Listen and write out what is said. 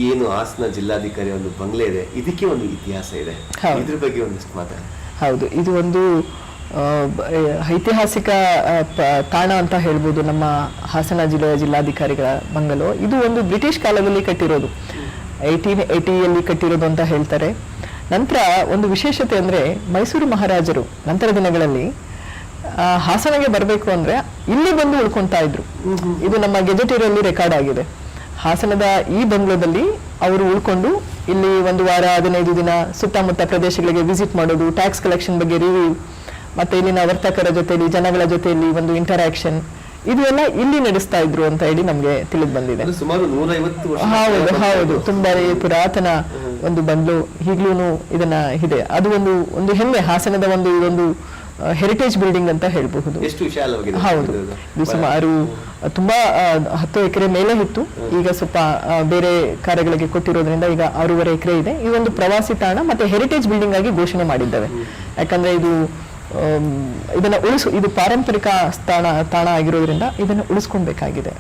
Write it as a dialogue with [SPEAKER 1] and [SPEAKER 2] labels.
[SPEAKER 1] ಏನು ಹಾಸನ ಜಿಲ್ಲಾಧಿಕಾರಿ ಒಂದು ಬಂಗ್ಲೆ ಇದೆ, ಇದಕ್ಕೆ ಒಂದು ಇತಿಹಾಸ ಇದೆ, ಇದ್ರ ಬಗ್ಗೆ ಒಂದಿಷ್ಟು ಮಾತಾಡಿ.
[SPEAKER 2] ಹೌದು, ಇದು ಒಂದು ಐತಿಹಾಸಿಕ ತಾಣ ಅಂತ ಹೇಳ್ಬೋದು. ನಮ್ಮ ಹಾಸನ ಜಿಲ್ಲೆಯ ಜಿಲ್ಲಾಧಿಕಾರಿಗಳ ಬಂಗಲೋ ಇದು ಒಂದು ಬ್ರಿಟಿಷ್ ಕಾಲದಲ್ಲಿ ಕಟ್ಟಿರೋದು, 1880ಯಲ್ಲಿ ಕಟ್ಟಿರೋದು ಅಂತ ಹೇಳ್ತಾರೆ. ನಂತರ ಒಂದು ವಿಶೇಷತೆ ಅಂದ್ರೆ ಮೈಸೂರು ಮಹಾರಾಜರು ನಂತರ ದಿನಗಳಲ್ಲಿ ಹಾಸನಗೆ ಬರಬೇಕು ಅಂದ್ರೆ ಇಲ್ಲಿ ಬಂದು ಉಳ್ಕೊಂತಾ ಇದ್ರು. ಇದು ನಮ್ಮ ಗೆಜೆಟರಿಯಲ್ಲಿ ರೆಕಾರ್ಡ್ ಆಗಿದೆ. ಹಾಸನದ ಈ ಬಂಗ್ಲೋದಲ್ಲಿ ಅವರು ಉಳ್ಕೊಂಡು ಇಲ್ಲಿ 1 ವಾರ 15 ದಿನ ಸುತ್ತಮುತ್ತ ಪ್ರದೇಶಗಳಿಗೆ ವಿಸಿಟ್ ಮಾಡೋದು, ಟ್ಯಾಕ್ಸ್ ಕಲೆಕ್ಷನ್ ಬಗ್ಗೆ ರಿವ್ಯೂ, ಮತ್ತೆ ಇಲ್ಲಿನ ವರ್ತಕರ ಜೊತೆಲಿ ಜನಗಳ ಜೊತೆಯಲ್ಲಿ ಒಂದು ಇಂಟರಾಕ್ಷನ್, ಇದು ಎಲ್ಲ ಇಲ್ಲಿ ನಡೆಸ್ತಾ ಇದ್ರು ಅಂತ ಹೇಳಿ ನಮ್ಗೆ ತಿಳಿದು ಬಂದಿದೆ.
[SPEAKER 1] ಸುಮಾರು 150 ವರ್ಷ.
[SPEAKER 2] ಹೌದು, ತುಂಬಾ ಪುರಾತನ ಒಂದು ಬಂಗ್ಲೋ ಈಗ್ಲೂ ಇದನ್ನ ಇದೆ. ಅದು ಒಂದು ಹೆಮ್ಮೆ, ಹಾಸನದ ಇದೊಂದು ಹೆರಿಟೇಜ್ ಬಿಲ್ಡಿಂಗ್ ಅಂತ ಹೇಳಬಹುದು. ಹೌದು, ಇದು ಸುಮಾರು ತುಂಬಾ 10 ಎಕರೆ ಮೇಲೆ ಇತ್ತು. ಈಗ ಸ್ವಲ್ಪ ಬೇರೆ ಕಾರ್ಯಗಳಿಗೆ ಕೊಟ್ಟಿರೋದ್ರಿಂದ ಈಗ 6.5 ಎಕರೆ ಇದೆ. ಇದೊಂದು ಪ್ರವಾಸಿ ತಾಣ ಮತ್ತೆ ಹೆರಿಟೇಜ್ ಬಿಲ್ಡಿಂಗ್ ಆಗಿ ಘೋಷಣೆ ಮಾಡಿದ್ದೇವೆ. ಯಾಕಂದ್ರೆ ಇದನ್ನ ಇದು ಪಾರಂಪರಿಕ ತಾಣ ಆಗಿರೋದ್ರಿಂದ ಇದನ್ನ ಉಳಿಸ್ಕೊಳ್ಬೇಕಾಗಿದೆ.